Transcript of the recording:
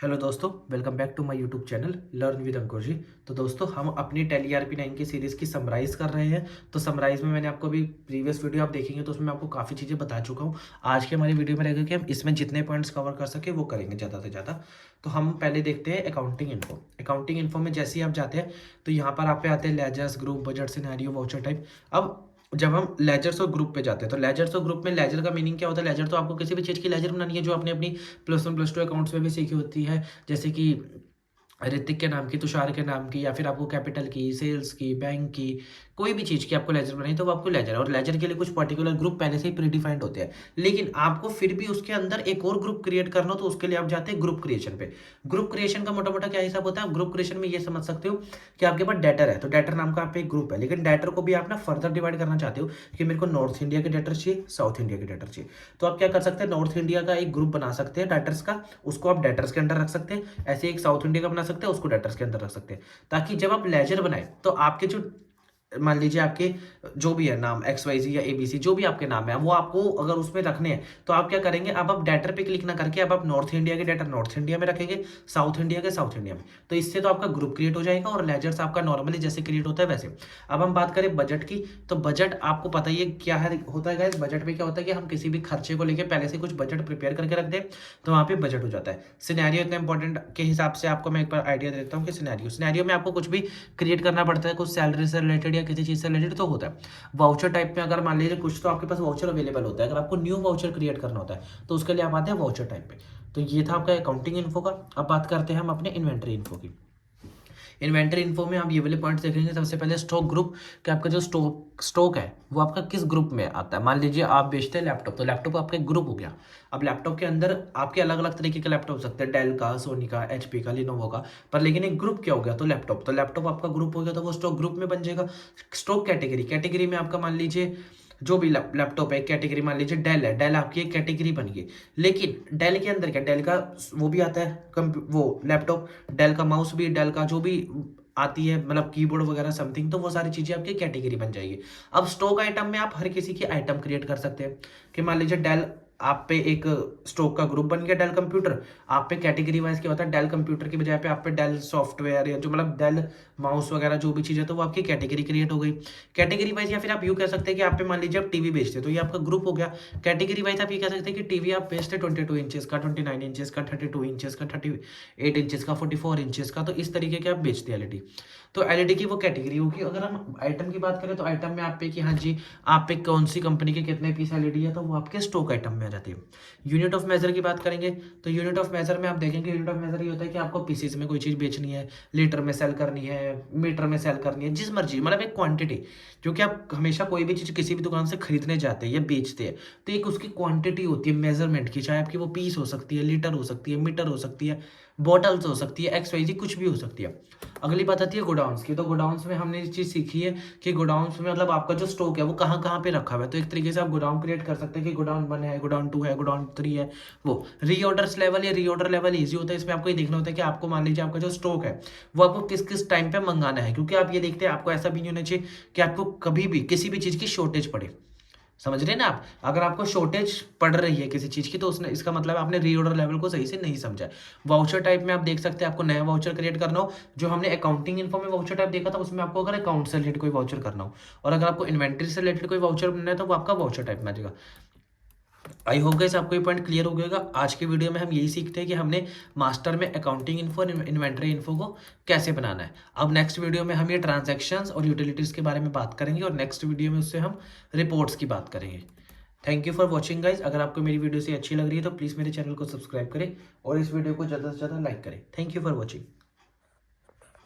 Hello दोस्तों, welcome back to my YouTube channel learn with Ankur ji. तो दोस्तों हम अपनी टैली RP9 की सीरीज़ की समराइज़ कर रहे हैं। तो समराइज़ में मैंने आपको अभी प्रीवियस वीडियो आप देखेंगे तो उसमें मैं आपको काफ़ी चीज़ें बता चुका हूँ। आज की हमारी वीडियो में रहेगा कि हम इसमें जितने पॉइंट्स कवर कर सके वो करेंगे ज़्यादा से ज़्यादा। तो हम पहले देखते हैं अकाउंटिंग इन्फो। अकाउंटिंग इन्फो में जैसे ही आप जाते हैं तो यहाँ पर आप पे आते हैं ledgers, group, budget, scenario, voucher type. अब जब हम लेजर्स और ग्रुप पे जाते हैं तो लेजर्स और ग्रुप में लेजर का मीनिंग क्या होता है? लेजर तो आपको किसी भी चीज़ की लेजर बनानी है जो आपने अपनी +1 +2 अकाउंट्स में भी सीखी होती है। जैसे कि ऋतिक के नाम की, तुषार के नाम की, या फिर आपको कैपिटल की, सेल्स की, बैंक की, कोई भी चीज़ की आपको लेजर बनाई तो वो आपको लेजर है। और लेजर के लिए कुछ पर्टिकुलर ग्रुप पहले से ही प्रीडिफाइंड होते हैं। लेकिन आपको फिर भी उसके अंदर एक और ग्रुप क्रिएट करना हो तो उसके लिए आप जाते हैं ग्रुप क्रिएशन पे। ग्रुप क्रिएशन का मोटा-मोटा क्या हिसाब होता है? आप ग्रुप क्रिएशन में ये समझ सकते हो कि आपके पास डेटर है, तो डेटर नाम का आप पे एक ग्रुप है। लेकिन डेटर को भी आप ना फर्दर डिवाइड करना चाहते हो कि मेरे को नॉर्थ इंडिया के डेटर चाहिए, साउथ इंडिया के डेटर चाहिए। तो आप क्या कर सकते हैं? नॉर्थ इंडिया का एक ग्रुप बना सकते हैं डेटर्स का, उसको आप डेटर्स के अंडर रख सकते हैं। ऐसे एक साउथ इंडिया का बना सकते हैं, उसको डेटर्स के अंदर रख सकते हैं। ताकि जब आप लेजर बनाए तो आपके जो मान लीजिए आपके जो भी है नाम XYZ या ABC जो भी आपके नाम है वो आपको अगर उसमें रखने हैं तो आप क्या करेंगे? अब आप डेटर पे क्लिक ना करके अब आप नॉर्थ इंडिया के डेटर नॉर्थ इंडिया में रखेंगे, साउथ इंडिया के साउथ इंडिया में। तो इससे तो आपका ग्रुप क्रिएट हो जाएगा और लेजर्स आपका नॉर्मली जैसे क्रिएट होता है वैसे। अब हम बात करें बजट की, तो बजट आपको पता ही है क्या है होता है गाइस। बजट में क्या होता है कि हम किसी भी खर्चे को लेके पहले से कुछ बजट प्रिपेयर करके रख दें तो वहाँ पे बजट हो जाता है। सिनेरियो इतना इंपॉर्टेंट के हिसाब से आपको मैं एक बार आइडिया देता हूँ कि सिनेरियो में आपको कुछ भी क्रिएट करना पड़ता है, कुछ सैलरी से रिलेटेड या किसी चीज़ से रिलेटेड तो होता है। वाउचर टाइप में अगर मान लीजिए कुछ तो आपके पास वाउचर अवेलेबल होता है, अगर आपको न्यू वाउचर क्रिएट करना होता है तो उसके लिए आप आते हैं वाउचर टाइप पे। तो ये था आपका अकाउंटिंग इन्फो का। अब बात करते हैं हम अपने इन्वेंटरी इन्फो की। इन्वेंटरी इन्फो में आप ये वाले पॉइंट्स देखेंगे। सबसे पहले स्टॉक ग्रुप, कि आपका जो स्टॉक है वो आपका किस ग्रुप में आता है। मान लीजिए आप बेचते हैं लैपटॉप, तो लैपटॉप आपका एक ग्रुप हो गया। अब लैपटॉप के अंदर आपके अलग अलग तरीके के लैपटॉप हो सकते हैं, डेल का, सोनी का, HP का, लिनोवो का। पर लेकिन एक ग्रुप क्या हो गया? तो लैपटॉप आपका ग्रुप हो गया तो वो स्टॉक ग्रुप में बन जाएगा। स्टॉक कैटेगरी में आपका मान लीजिए जो भी लैपटॉप है कैटेगरी, मान लीजिए डेल है, डेल आपकी एक कैटेगरी बन गई। लेकिन डेल के अंदर क्या, डेल का वो भी आता है वो लैपटॉप, डेल का माउस भी, डेल का जो भी आती है मतलब कीबोर्ड वगैरह समथिंग, तो वो सारी चीजें आपकी कैटेगरी बन जाएगी। अब स्टॉक आइटम में आप हर किसी की आइटम क्रिएट कर सकते हैं कि मान लीजिए डेल आप पे एक स्टॉक का ग्रुप बन गया डेल कंप्यूटर। आप पे कैटेगरी वाइज क्या होता है? डेल कंप्यूटर की बजाय पे आप पे डेल सॉफ्टवेयर या जो मतलब डेल माउस वगैरह जो भी चीज़ है तो वो आपकी कैटेगरी क्रिएट हो गई कैटेगरी वाइज। या फिर आप यूँ कह सकते हैं कि आप पे मान लीजिए आप टीवी बेचते हैं तो ये आपका ग्रुप हो गया कैटेगरी वाइज। आप ये कह सकते हैं कि टीवी आप बेचते 22 इंचेस का, 29 इंचेस का, 32 इंचेस का, 38 इंचेस का, 44 इंचेस का, तो इस तरीके के आप बेचते हैं LED। तो LED की वो कैटेगरी होगी। अगर हम आइटम की बात करें तो आइटम में आप पे कि हाँ जी आप पे कौन सी कंपनी के कितने पीस LED है तो वो आपके स्टॉक आइटम में आ जाती है। यूनिट ऑफ मेजर की बात करेंगे तो यूनिट ऑफ मेजर में आप देखेंगे, यूनिट ऑफ मेजर ये होता है कि आपको पीसीस में कोई चीज़ बेचनी है, लीटर में सेल करनी है, मीटर में सेल करनी है, जिस मर्जी मतलब एक क्वांटिटी। जो कि आप हमेशा कोई भी चीज़ किसी भी दुकान से खरीदने जाते हैं या बेचते हैं तो एक उसकी क्वांटिटी होती है मेजरमेंट की, चाहे आपकी वो पीस हो सकती है, लीटर हो सकती है, मीटर हो सकती है, बॉटल्स हो सकती है, XYZ कुछ भी हो सकती है। अगली बात आती है गोडाउंस की। तो गोडाउंस में हमने ये चीज़ सीखी है कि गोडाउन्स में मतलब आपका जो स्टॉक है वो कहाँ कहाँ पे रखा हुआ है। तो एक तरीके से आप गोडाउन क्रिएट कर सकते हैं कि गोडाउन 1 है, गोडाउन 2 है, गोडाउन 3 है। वो रीऑर्डर्स लेवल या रीऑर्डर लेवल ईजी होता है। इसमें आपको ये देखना होता है कि आपको मान लीजिए आपका जो स्टॉक है वो आपको किस किस टाइम पे मंगाना है, क्योंकि आप ये देखते हैं आपको ऐसा भी नहीं होना चाहिए कि आपको कभी भी किसी भी चीज़ की शॉर्टेज पड़े। समझ रहे हैं ना आप? अगर आपको शॉर्टेज पड़ रही है किसी चीज़ की तो उसने इसका मतलब आपने रीऑर्डर लेवल को सही से नहीं समझा है। वाउचर टाइप में आप देख सकते हैं आपको नया वाउचर क्रिएट करना हो। जो हमने अकाउंटिंग इन्फो में वाउचर टाइप देखा था उसमें आपको अगर अकाउंट से रिलेटेड कोई वाउचर करना हो और अगर आपको इन्वेंटरी से रिलेटेड कोई वाउचर बनना है तो वो आपका वाउचर टाइप में आ जाएगा। आई होप गाइस आपको ये पॉइंट क्लियर हो गया। आज की वीडियो में हम यही सीखते हैं कि हमने मास्टर में अकाउंटिंग इन्फो और इन्वेंटरी इन्फो को कैसे बनाना है। अब नेक्स्ट वीडियो में हम ये ट्रांजैक्शंस और यूटिलिटीज के बारे में बात करेंगे और नेक्स्ट वीडियो में उससे हम रिपोर्ट्स की बात करेंगे। Thank you for watching guys. अगर आपको मेरी वीडियो से अच्छी लग रही है तो प्लीज़ मेरे चैनल को सब्सक्राइब करें और इस वीडियो को ज़्यादा से ज़्यादा लाइक करें। Thank you for watching.